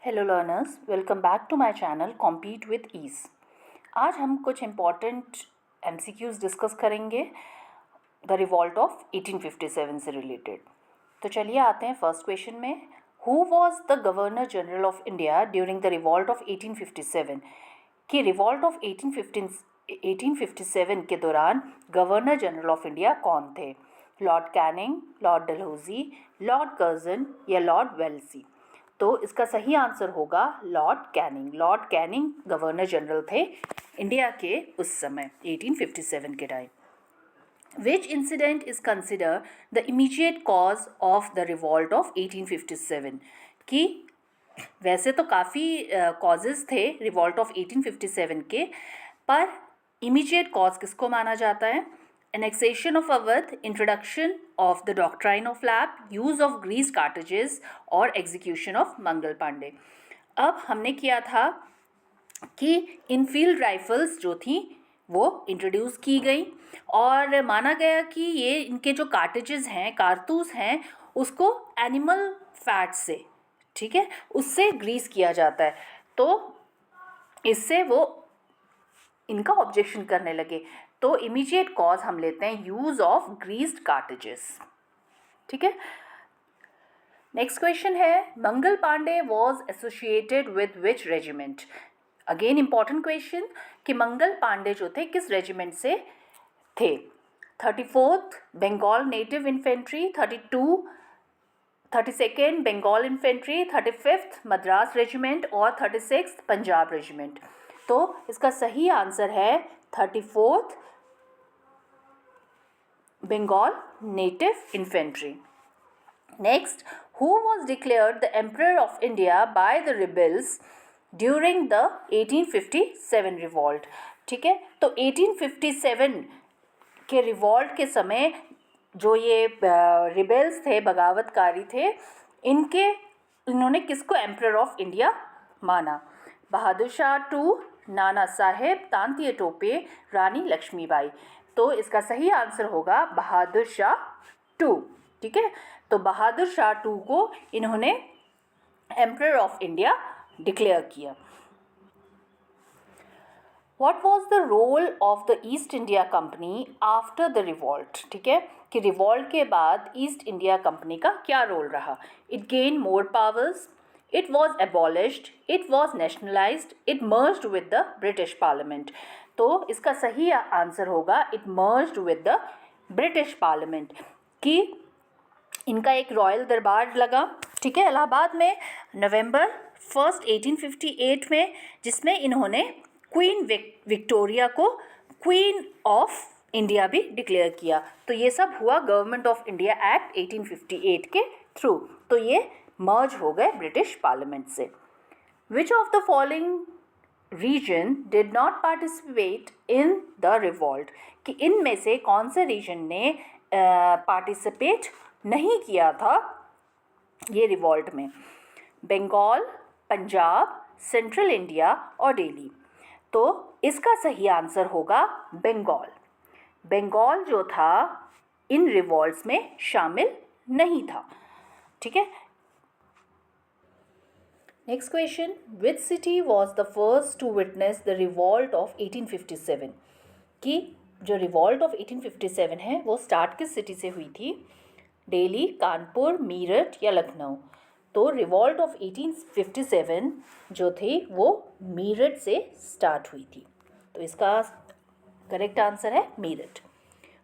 Hello learners, welcome back to my channel compete with ease. आज हम कुछ important MCQs discuss करेंगे the revolt of 1857 से रिलेटेड। तो चलिए आते हैं फर्स्ट क्वेश्चन में। Who was the governor general of India during the revolt of 1857? कि रिवॉल्ट ऑफ 1857 के दौरान गवर्नर जनरल ऑफ इंडिया कौन थे? Lord Canning, Lord Dalhousie, Lord Curzon या लॉर्ड वेल्सी? तो इसका सही आंसर होगा Lord Canning. Lord Canning governor general थे इंडिया के उस समय 1857 के time. Which incident is considered the immediate cause of the revolt of 1857? कि वैसे तो काफ़ी कॉजेज़ थे रिवॉल्ट ऑफ 1857 के, पर इमीडिएट कॉज किसको माना जाता है? Annexation of Awadh, introduction of the doctrine of lap, use of greased cartridges और execution of मंगल पांडे। अब हमने किया था कि इनफील्ड राइफल्स जो थी वो इंट्रोड्यूस की गई और माना गया कि ये इनके जो कार्ट्रिजेस हैं, कारतूस हैं, उसको एनिमल फैट से, ठीक है, उससे ग्रीस किया जाता है। तो इससे वो इनका ऑब्जेक्शन करने लगे। तो इमीडिएट कॉज हम लेते हैं यूज ऑफ ग्रीस्ड कार्ट्रिजेस। ठीक है, नेक्स्ट क्वेश्चन है Mangal Pandey was associated with which regiment? Again important question कि मंगल पांडे जो थे किस रेजिमेंट से थे? 34th Bengal native infantry, 32nd Bengal infantry, 35th Madras regiment और 36th पंजाब रेजिमेंट। तो इसका सही आंसर है 34th Bengal native infantry. Next, who was declared the emperor of India by the rebels during the 1857 revolt? ठीक है, तो 1857 के रिवॉल्ट के समय जो ये रिबेल्स थे, बगावतकारी थे, इन्होंने किसको एम्परर ऑफ इंडिया माना? बहादुर शाह टू, नाना साहेब, तांतिया टोपे, रानी लक्ष्मीबाई। तो इसका सही आंसर होगा बहादुर शाह टू। ठीक है, तो बहादुर शाह टू को इन्होंने एम्परर ऑफ इंडिया डिक्लेयर किया। What was the role of the east India Company after the revolt? ठीक है, कि रिवॉल्ट के बाद ईस्ट इंडिया कंपनी का क्या रोल रहा? It gain more powers, it was abolished, it was nationalised, it merged with the British parliament. तो इसका सही आंसर होगा it merged with the British parliament. कि इनका एक रॉयल दरबार लगा, ठीक है, इलाहाबाद में नवंबर 1 1858 में, जिसमें इन्होंने क्वीन विक्टोरिया को क्वीन ऑफ इंडिया भी डिक्लेयर किया। तो ये सब हुआ गवर्नमेंट ऑफ इंडिया एक्ट 1858 के थ्रू। तो ये मर्ज हो गए ब्रिटिश पार्लियामेंट से। Which of the following region did not participate in the revolt? कि इनमें से कौन से रीजन ने पार्टिसिपेट नहीं किया था ये रिवॉल्ट में? बंगाल, पंजाब, सेंट्रल इंडिया और दिल्ली। तो इसका सही आंसर होगा बंगाल। बंगाल जो था इन रिवॉल्ट्स में शामिल नहीं था। ठीक है, next question, which city was the first to witness the revolt of 1857? कि जो रिवॉल्ट ऑफ 1857 है वो स्टार्ट किस सिटी से हुई थी? दिल्ली, कानपुर, मीरठ या लखनऊ? तो रिवॉल्ट ऑफ 1857 जो थी वो मीरठ से स्टार्ट हुई थी। तो इसका करेक्ट आंसर है Meerut.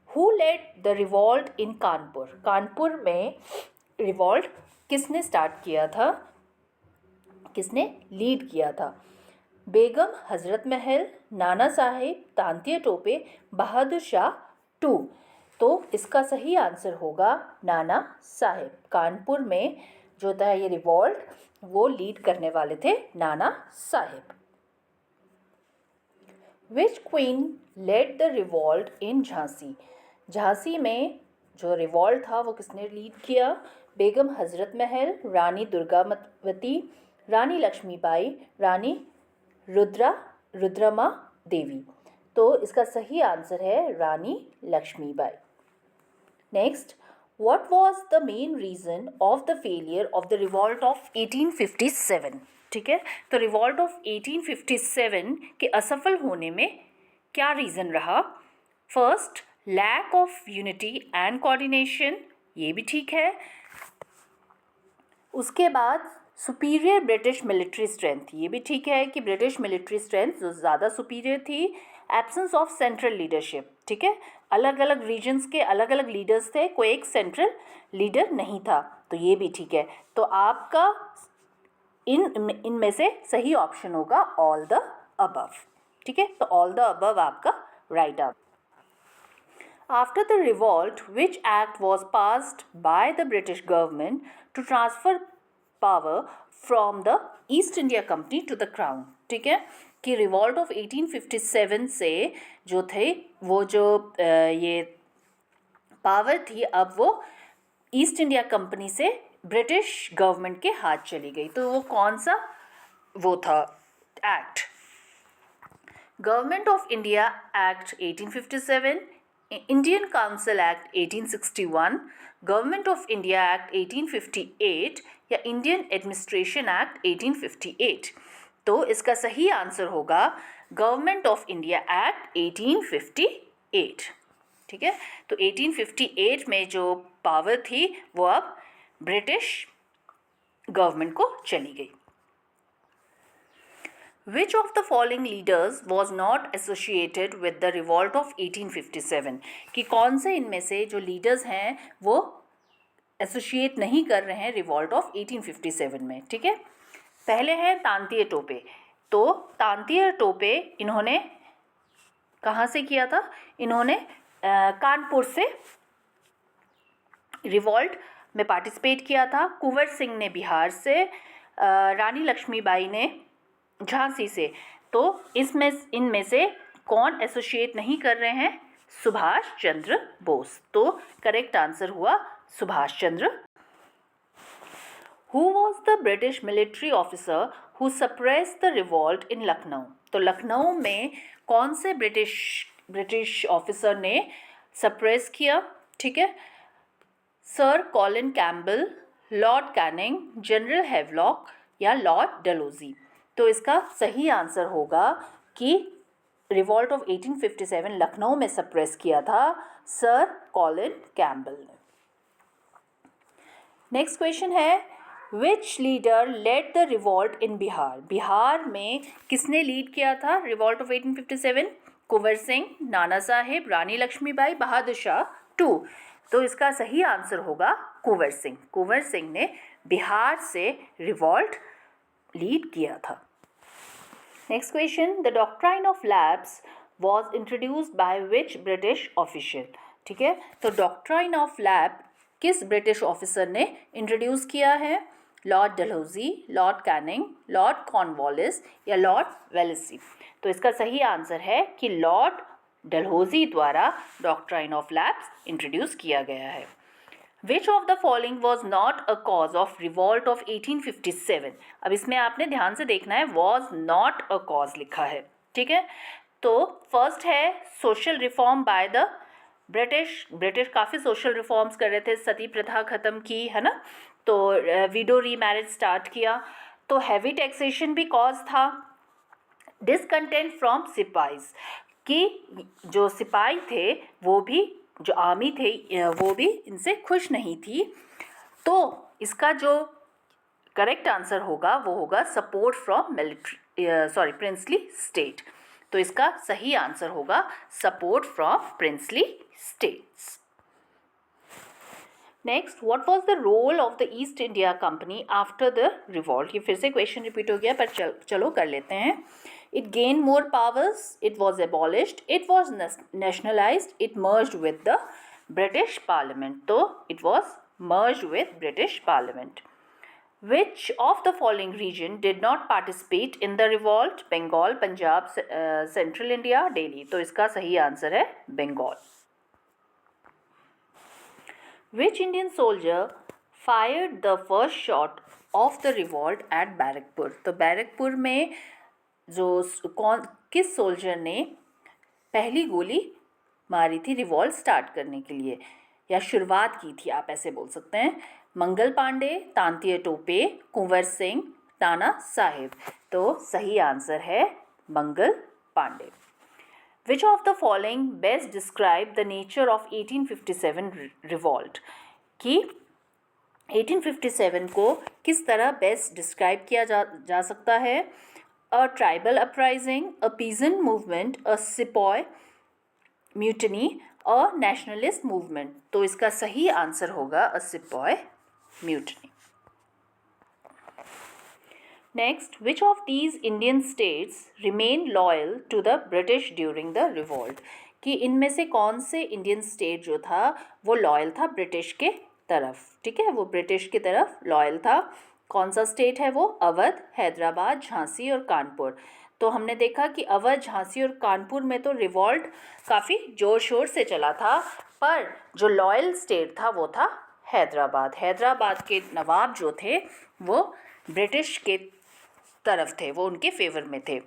Who led the revolt in Kanpur? Kanpur में रिवॉल्ट किसने स्टार्ट किया था, किसने लीड किया था? बेगम हजरत महल, नाना साहेब, तांतिया टोपे, बहादुर शाह टू? तो इसका सही आंसर होगा नाना साहेब। कानपुर में जो था ये रिवॉल्ट वो लीड करने वाले थे Nana Sahib. Which queen led the revolt in Jhansi? Jhansi में जो रिवॉल्ट था वो किसने लीड किया? बेगम हजरत महल, रानी दुर्गावती, रानी लक्ष्मीबाई, रानी रुद्रमा देवी। तो इसका सही आंसर है Rani Lakshmibai. Next, What was the main reason of the failure of the revolt of 1857? ठीक है, तो रिवॉल्ट ऑफ 1857 के असफल होने में क्या रीज़न रहा? First, lack of unity and coordination, ये भी ठीक है. उसके बाद सुपीरियर ब्रिटिश मिलिट्री स्ट्रेंथ, ये भी ठीक है कि ब्रिटिश मिलिट्री स्ट्रेंथ जो ज़्यादा सुपीरियर थी. एब्सेंस ऑफ सेंट्रल लीडरशिप, ठीक है, अलग अलग रीजन्स के अलग अलग लीडर्स थे, कोई एक सेंट्रल लीडर नहीं था, तो ये भी ठीक है. तो आपका इनमें से सही ऑप्शन होगा ऑल द अबव. ठीक है, तो ऑल द अबव आपका right answer. After the revolt, which act was passed by the British government to transfer power from the East India Company to the Crown? ठीक है, कि revolt of 1857 से जो थे वो जो ये पावर थी अब वो ईस्ट इंडिया कंपनी से ब्रिटिश गवर्नमेंट के हाथ चली गई. तो वो कौन सा वो था act? Government of India act 1857, Indian council act 1861, government of India act 1858 या इंडियन एडमिनिस्ट्रेशन एक्ट 1858. तो इसका सही आंसर होगा गवर्नमेंट ऑफ इंडिया एक्ट 1858. ठीक है, तो 1858 में जो पावर थी वो अब ब्रिटिश गवर्नमेंट को चली गई. Which of the following leaders was not associated with the revolt of 1857? कि कौन से इनमें से जो लीडर्स हैं वो एसोशिएट नहीं कर रहे हैं रिवॉल्ट ऑफ 1857 में. ठीक है, पहले हैं तांतिया टोपे. तो तांतिया टोपे इन्होंने कहाँ से किया था? इन्होंने कानपुर से रिवॉल्ट में पार्टिसिपेट किया था. कुंवर सिंह ने बिहार से, रानी लक्ष्मीबाई ने झांसी से. तो इसमें इनमें से कौन एसोसिएट नहीं कर रहे हैं? सुभाष चंद्र बोस. तो करेक्ट आंसर हुआ Subhash Chandra. Who was the British military officer who suppressed the revolt in Lucknow? तो लखनऊ में कौन से ब्रिटिश ऑफिसर ने सप्रेस किया? ठीक है, sir Colin Campbell, Lord Canning, general Havelock या लॉर्ड डलहौजी. तो इसका सही आंसर होगा कि रिवॉल्ट ऑफ 1857 लखनऊ में सप्रेस किया था सर कॉलिन कैम्बल ने. नेक्स्ट क्वेश्चन है, which leader led the revolt in Bihar? Bihar में किसने लीड किया था रिवॉल्ट ऑफ 1857? कुंवर सिंह, नाना साहेब, रानी लक्ष्मीबाई, बहादुर शाह 2. तो इसका सही आंसर होगा कुंवर सिंह. कुंवर सिंह ने बिहार से रिवॉल्ट लीड किया था. Next question, the doctrine of labs was introduced by which British official? ठीक है, तो डॉक्ट्राइन ऑफ लैब किस ब्रिटिश ऑफिसर ने इंट्रोड्यूस किया है? Lord Dalhousie, Lord Canning, Lord Cornwallis या लॉर्ड वेलेस्ली. तो इसका सही आंसर है कि लॉर्ड डलहौजी द्वारा डॉक्ट्राइन ऑफ लैब्स इंट्रोड्यूस किया गया है. Which of the following was not a cause of revolt of 1857? अब इसमें आपने ध्यान से देखना है, was not a cause लिखा है. ठीक है, तो फर्स्ट है social reform by the British काफ़ी सोशल रिफॉर्म्स कर रहे थे, सती प्रथा ख़त्म की है ना, तो विडो रीमैरिज स्टार्ट किया. तो हैवी टैक्सेशन भी कॉज था. डिसकंटेंट फ्रॉम सिपाहीज, कि जो सिपाही थे वो भी, जो आर्मी थे वो भी इनसे खुश नहीं थी. तो इसका जो करेक्ट आंसर होगा वो होगा सपोर्ट फ्रॉम प्रिंसली स्टेट. तो इसका सही आंसर होगा support from princely states. Next, what was the role of the East India Company after the revolt? ये फिर से क्वेश्चन रिपीट हो गया पर चलो कर लेते हैं. It gained more powers, it was abolished, it was nationalized, it merged with the British Parliament. So, it was merged with British Parliament. Which of the following region did not participate in the revolt? Bengal, Punjab, Central India, Delhi. तो इसका सही answer है Bengal. Which Indian soldier fired the first shot of the revolt at Barrackpore? तो बैरकपुर में किस soldier ने पहली गोली मारी थी रिवॉल्ट स्टार्ट करने के लिए? या शुरुआत की थी, आप ऐसे बोल सकते हैं। मंगल पांडे, तांतिया टोपे, कुंवर सिंह, नाना साहेब। तो सही आंसर है Mangal Pandey. Which of the following best describe the nature of 1857 revolt? कि 1857 को किस तरह बेस्ट डिस्क्राइब किया जा सकता है? A tribal uprising, a peasant movement, a sepoy mutiny, a nationalist movement. तो इसका सही आंसर होगा a sepoy mutiny. Next, which of these Indian states remain loyal to the British during the revolt? कि इनमें से कौन से इंडियन स्टेट जो था वो लॉयल था ब्रिटिश के तरफ, ठीक है, वो ब्रिटिश की तरफ लॉयल था। कौन सा स्टेट है वो? अवध, हैदराबाद, झांसी और कानपुर। तो हमने देखा कि अवध, झांसी और कानपुर में तो रिवॉल्ट काफ़ी जोर शोर से चला था, पर जो लॉयल स्टेट था वो था हैदराबाद। हैदराबाद के नवाब जो थे वो ब्रिटिश के तरफ थे, वो उनके फेवर में थे।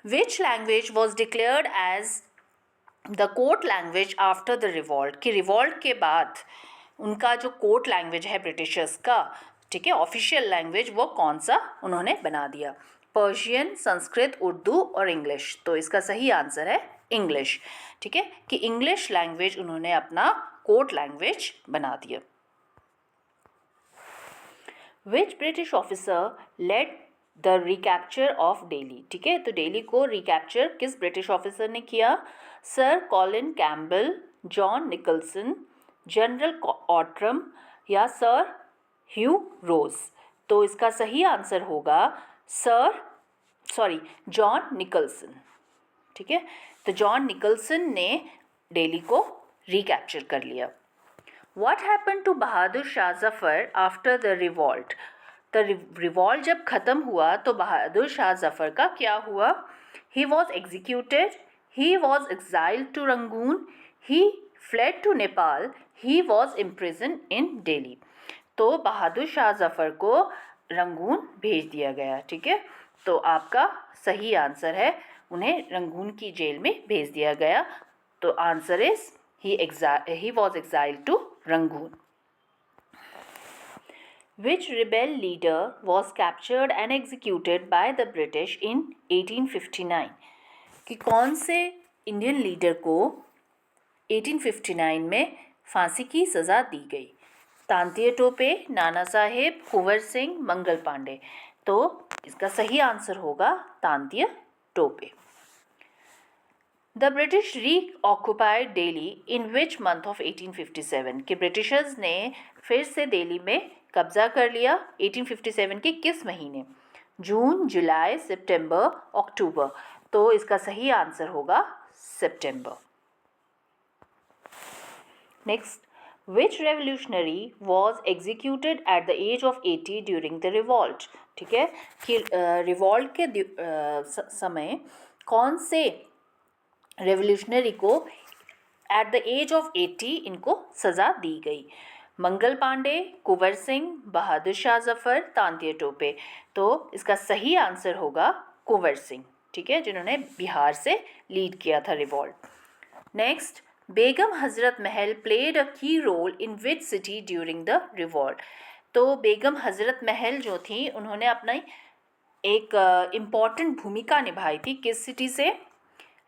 Which language was declared as the court language after the revolt? कि रिवॉल्ट के बाद उनका जो कोर्ट लैंग्वेज है ब्रिटिशर्स का, ठीक है, ऑफिशियल लैंग्वेज, वो कौन सा उन्होंने बना दिया? पर्शियन, संस्कृत, उर्दू और इंग्लिश। तो इसका सही आंसर है इंग्लिश, ठीक है, कि इंग्लिश लैंग्वेज उन्होंने अपना कोर्ट लैंग्वेज बना दिया। Which British officer led the recapture of Delhi? ठीक है, तो दिल्ली को रिकैप्चर किस ब्रिटिश ऑफिसर ने किया? Sir Colin Campbell, John Nicholson, general Outram या सर ह्यू रोज। तो इसका सही आंसर होगा जॉन निकलसन, ठीक है, तो जॉन निकलसन ने दिल्ली को रिकैप्चर कर लिया। What happened to Bahadur Shah Zafar after the revolt? तो रिवॉल्ट जब ख़त्म हुआ तो बहादुर शाह जफ़र का क्या हुआ? He was executed, he was exiled to Rangoon, he fled to Nepal, he was imprison in Delhi. तो बहादुर शाह जफ़र को रंगून भेज दिया गया, ठीक है, तो आपका सही आंसर है उन्हें रंगून की जेल में भेज दिया गया। तो answer is he was exiled to Rangoon. Which rebel leader was captured and executed by the British in 1859? कि कौन से इंडियन लीडर को 1859 में फांसी की सज़ा दी गई? तांतिया टोपे, नाना साहेब, कुंवर सिंह, मंगल पांडे। तो इसका सही आंसर होगा Tantia Tope. The British reoccupied Delhi in which month of 1857? कि ब्रिटिशर्स ने फिर से दिल्ली में कब्जा कर लिया 1857 के किस महीने? जून, जुलाई, सितंबर, अक्टूबर। तो इसका सही आंसर होगा सितंबर। Next, which revolutionary was executed at the age of 80 during the revolt? ठीक है, कि रिवॉल्ट के समय कौन से रेवोल्यूशनरी को एट द एज ऑफ 80 इनको सज़ा दी गई? मंगल पांडे, कुंवर सिंह, बहादुर शाह जफ़र, तांतिया टोपे। तो इसका सही आंसर होगा कुंवर सिंह, ठीक है, जिन्होंने बिहार से लीड किया था रिवॉल्ट। नेक्स्ट, बेगम हज़रत महल played a key role in which city during the revolt? तो बेगम हज़रत महल जो थी उन्होंने अपना एक इम्पॉर्टेंट भूमिका निभाई थी किस सिटी से?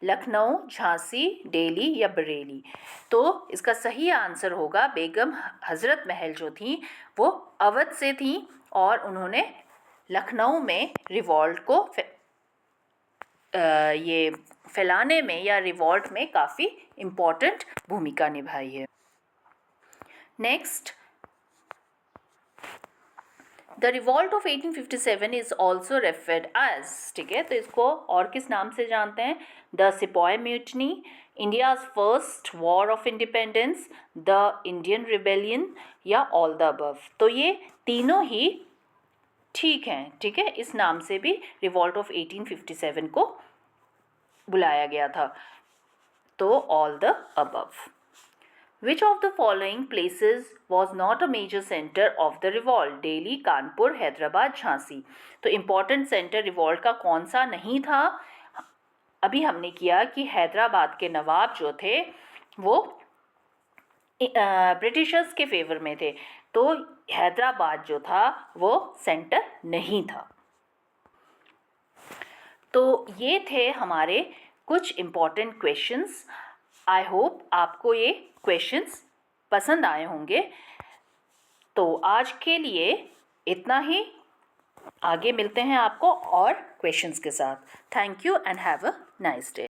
लखनऊ, झांसी, दिल्ली या बरेली। तो इसका सही आंसर होगा बेगम हज़रत महल जो थी वो अवध से थी और उन्होंने लखनऊ में रिवॉल्ट को ये फैलाने में या रिवॉल्ट में काफ़ी इम्पॉर्टेंट भूमिका निभाई है। Next, the revolt of 1857 is also referred as, ठीक है, तो इसको और किस नाम से जानते हैं? The sepoy mutiny, India's first war of independence, the Indian rebellion या ऑल द अबव। तो ये तीनों ही ठीक हैं, ठीक है, इस नाम से भी रिवॉल्ट ऑफ 1857 को बुलाया गया था, तो all the above. Which of the following places was not a major center of the revolt? Delhi, Kanpur, Hyderabad, Jhansi. तो इम्पॉर्टेंट सेंटर रिवॉल्ट का कौन सा नहीं था? अभी हमने किया कि हैदराबाद के नवाब जो थे वो ब्रिटिशर्स के फेवर में थे, तो हैदराबाद जो था वो सेंटर नहीं था। तो ये थे हमारे कुछ इम्पॉर्टेंट क्वेश्चंस। आई होप आपको ये क्वेश्चंस पसंद आए होंगे। तो आज के लिए इतना ही, आगे मिलते हैं आपको और क्वेश्चंस के साथ। Thank you and have a nice day.